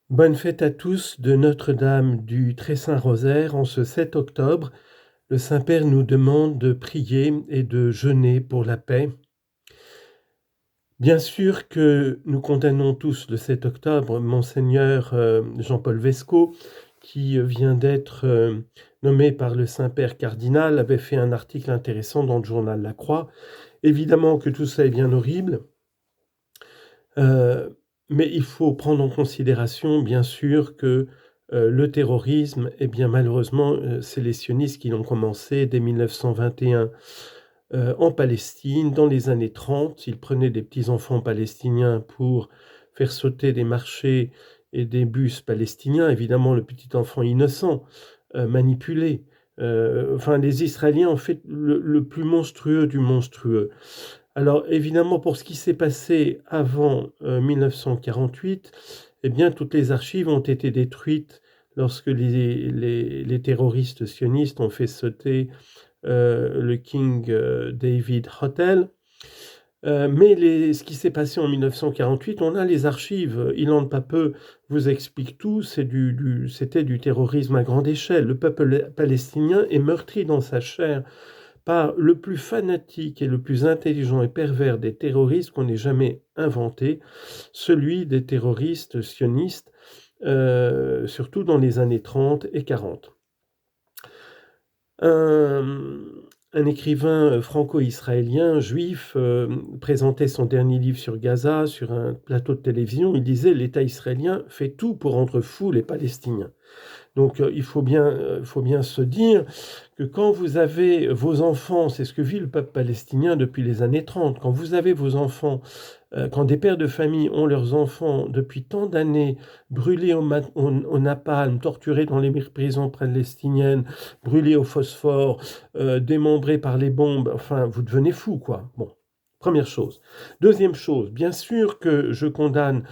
Bonne fête à tous de Notre-Dame du Très-Saint-Rosaire. En ce 7 octobre, le Saint-Père nous demande de prier et de jeûner pour la paix. Bien sûr que nous condamnons tous le 7 octobre. Monseigneur Jean-Paul Vesco, qui vient d'être nommé par le Saint-Père cardinal, avait fait un article intéressant dans le journal La Croix. Évidemment que tout ça est bien horrible. Mais il faut prendre en considération, bien sûr, que le terrorisme, eh bien, malheureusement, c'est les sionistes qui l'ont commencé dès 1921 en Palestine, dans les années 30. Ils prenaient des petits-enfants palestiniens pour faire sauter des marchés et des bus palestiniens. Évidemment, le petit enfant innocent, manipulé. Enfin, les Israéliens ont fait le plus monstrueux du monstrueux. Alors évidemment, pour ce qui s'est passé avant 1948, eh bien, toutes les archives ont été détruites lorsque les terroristes sionistes ont fait sauter le King David Hotel. Mais ce qui s'est passé en 1948, on a les archives. Ilan Pape vous explique tout. C'était du terrorisme à grande échelle. Le peuple palestinien est meurtri dans sa chair par le plus fanatique et le plus intelligent et pervers des terroristes qu'on ait jamais inventé, celui des terroristes sionistes, surtout dans les années 30 et 40. Un écrivain franco-israélien juif présentait son dernier livre sur Gaza sur un plateau de télévision. Il disait: l'État israélien fait tout pour rendre fous les Palestiniens. Donc il faut bien se dire que quand vous avez vos enfants, c'est ce que vit le peuple palestinien depuis les années 30, quand vous avez vos enfants, quand des pères de famille ont leurs enfants depuis tant d'années brûlés au napalm, torturés dans les prisons palestiniennes, brûlés au phosphore, démembrés par les bombes, enfin vous devenez fou quoi. Bon, première chose. Deuxième chose, bien sûr que je condamne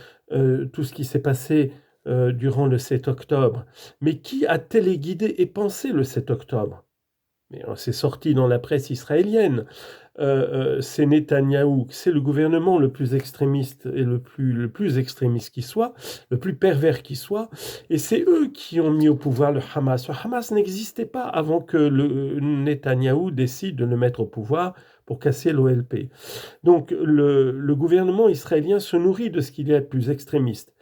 tout ce qui s'est passé durant le 7 octobre. Mais qui a téléguidé et pensé le 7 octobre? Mais c'est sorti dans la presse israélienne. C'est Netanyahou, c'est le gouvernement le plus extrémiste et le plus extrémiste qui soit, le plus pervers qui soit, et c'est eux qui ont mis au pouvoir le Hamas. Le Hamas n'existait pas avant que le Netanyahou décide de le mettre au pouvoir pour casser l'OLP. Donc le gouvernement israélien se nourrit de ce qu'il y a de plus extrémiste.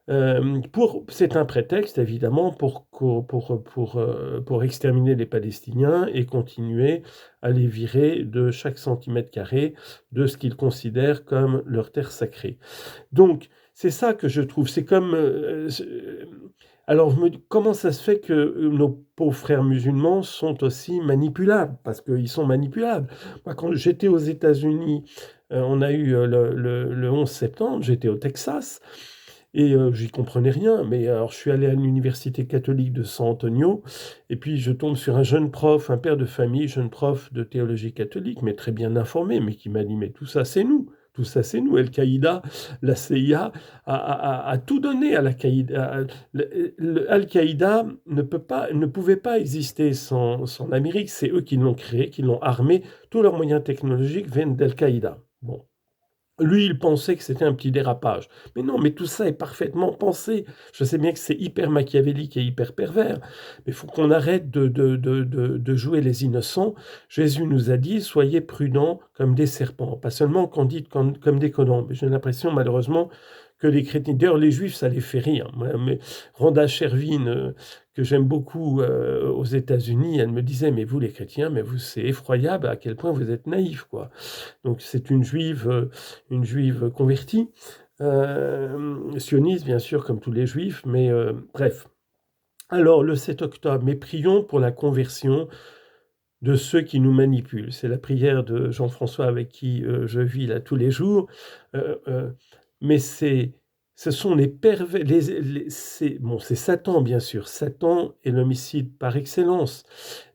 C'est un prétexte, évidemment, pour exterminer les Palestiniens et continuer à les virer de chaque centimètre carré de ce qu'ils considèrent comme leur terre sacrée. Donc, c'est ça que je trouve. C'est comme... alors, je me dis, comment ça se fait que nos pauvres frères musulmans sont aussi manipulables? Parce qu'ils sont manipulables. Moi, quand j'étais aux États-Unis, on a eu le 11 septembre, j'étais au Texas. Et j'y comprenais rien, mais alors je suis allé à l'université catholique de San Antonio, et puis je tombe sur un jeune prof, un père de famille, jeune prof de théologie catholique, mais très bien informé, mais qui m'a dit, mais tout ça c'est nous, tout ça c'est nous. Al-Qaïda, la CIA a tout donné à l'Al-Qaïda. Al-Qaïda ne pouvait pas exister sans l'Amérique, c'est eux qui l'ont créé, qui l'ont armé, tous leurs moyens technologiquiques viennent d'Al-Qaïda. Bon. Lui, il pensait que c'était un petit dérapage. Mais non, mais tout ça est parfaitement pensé. Je sais bien que c'est hyper machiavélique et hyper pervers, mais il faut qu'on arrête de jouer les innocents. Jésus nous a dit: soyez prudents comme des serpents, pas seulement candide comme des colombes. J'ai l'impression, malheureusement, que les chrétiens, d'ailleurs les juifs, ça les fait rire. Mais Rhonda Shervin, que j'aime beaucoup aux États-Unis, elle me disait: mais vous les chrétiens, mais vous, c'est effroyable à quel point vous êtes naïfs, quoi. Donc c'est une juive convertie, sioniste bien sûr comme tous les juifs, mais bref. Alors le 7 octobre, mais prions pour la conversion de ceux qui nous manipulent. C'est la prière de Jean-François avec qui je vis là tous les jours. Euh, euh, mais ce sont les pervers, c'est Satan bien sûr. Satan est l'homicide par excellence,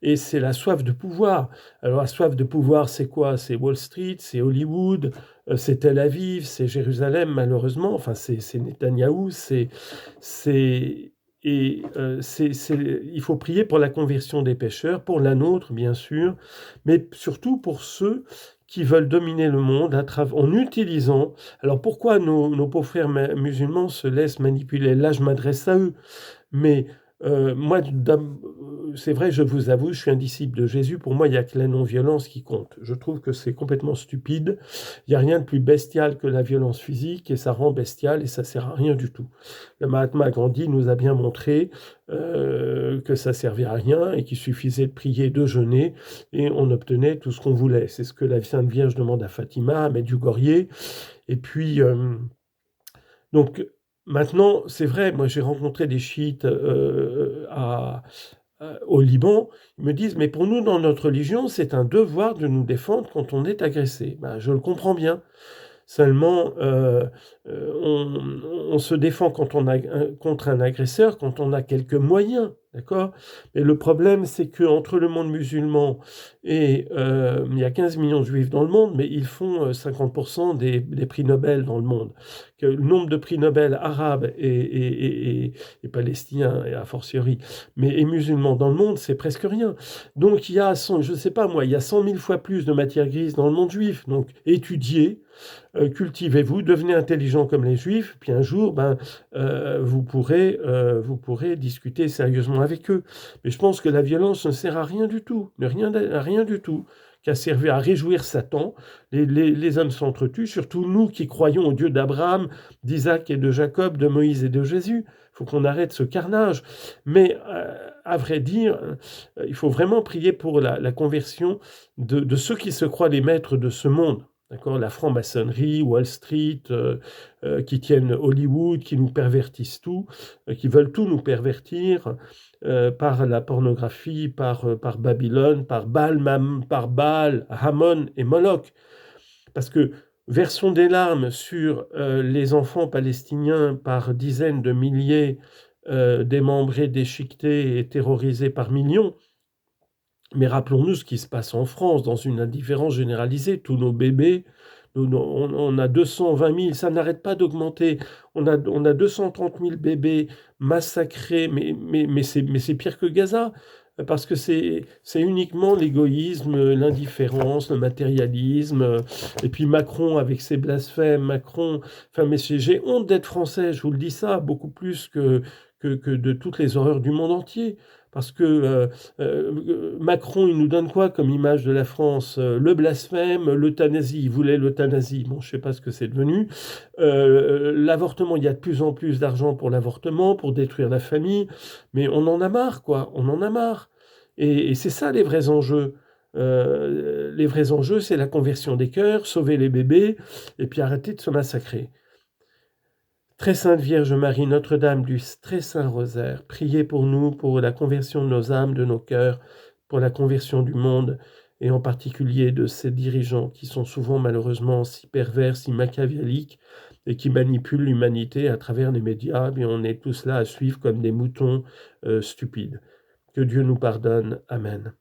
et c'est la soif de pouvoir. Alors la soif de pouvoir, c'est quoi? C'est Wall Street, c'est Hollywood, c'est Tel Aviv, c'est Jérusalem malheureusement. Enfin c'est Netanyahou, c'est il faut prier pour la conversion des pécheurs, pour la nôtre bien sûr, mais surtout pour ceux qui veulent dominer le monde en utilisant... Alors pourquoi nos pauvres frères musulmans se laissent manipuler? Là, je m'adresse à eux. Mais moi, c'est vrai, je vous avoue, je suis un disciple de Jésus. Pour moi, il n'y a que la non-violence qui compte. Je trouve que c'est complètement stupide. Il n'y a rien de plus bestial que la violence physique et ça rend bestial et ça sert à rien du tout. Le Mahatma Gandhi nous a bien montré que ça servait à rien et qu'il suffisait de prier, de jeûner et on obtenait tout ce qu'on voulait. C'est ce que la Sainte Vierge demande à Fatima, à Medjugorje. Et puis, donc, maintenant, c'est vrai, moi j'ai rencontré des chiites au Liban, ils me disent, mais pour nous, dans notre religion, c'est un devoir de nous défendre quand on est agressé. Ben, je le comprends bien. Seulement, on se défend contre un agresseur quand on a quelques moyens, d'accord? Mais le problème, c'est qu'entre le monde musulman et il y a 15 millions de juifs dans le monde, mais ils font 50% des prix Nobel dans le monde. Que le nombre de prix Nobel arabes et palestiniens, et a fortiori, et musulmans dans le monde, c'est presque rien. Donc il y a, je ne sais pas moi, il y a 100 000 fois plus de matière grise dans le monde juif. Donc étudiez, cultivez-vous, devenez intelligent comme les Juifs, puis un jour, vous pourrez discuter sérieusement avec eux. Mais je pense que la violence ne sert à rien du tout, à rien du tout, qu'à servir à réjouir Satan. Les hommes s'entretuent, surtout nous qui croyons au Dieu d'Abraham, d'Isaac et de Jacob, de Moïse et de Jésus. Il faut qu'on arrête ce carnage. Mais à vrai dire, il faut vraiment prier pour la conversion de ceux qui se croient les maîtres de ce monde. D'accord, la franc-maçonnerie, Wall Street, qui tiennent Hollywood, qui nous pervertissent tout, qui veulent tout nous pervertir par la pornographie, par Babylone, par Baal, Hammon et Moloch. Parce que versons des larmes sur les enfants palestiniens par dizaines de milliers, démembrés, déchiquetés et terrorisés par millions. Mais rappelons-nous ce qui se passe en France, dans une indifférence généralisée. Tous nos bébés, on a 220 000, ça n'arrête pas d'augmenter. On a 230 000 bébés massacrés, mais c'est pire que Gaza, parce que c'est uniquement l'égoïsme, l'indifférence, le matérialisme. Et puis Macron avec ses blasphèmes, mais j'ai honte d'être français, je vous le dis ça, beaucoup plus que de toutes les horreurs du monde entier. Parce que Macron, il nous donne quoi comme image de la France? Le blasphème, l'euthanasie. Il voulait l'euthanasie. Bon, je ne sais pas ce que c'est devenu. L'avortement, il y a de plus en plus d'argent pour l'avortement, pour détruire la famille. Mais on en a marre, quoi. On en a marre. Et c'est ça les vrais enjeux. Les vrais enjeux, c'est la conversion des cœurs, sauver les bébés, et puis arrêter de se massacrer. Très Sainte Vierge Marie, Notre-Dame du Très Saint Rosaire, priez pour nous, pour la conversion de nos âmes, de nos cœurs, pour la conversion du monde, et en particulier de ces dirigeants qui sont souvent malheureusement si pervers, si machiavéliques, et qui manipulent l'humanité à travers les médias, et on est tous là à suivre comme des moutons stupides. Que Dieu nous pardonne. Amen.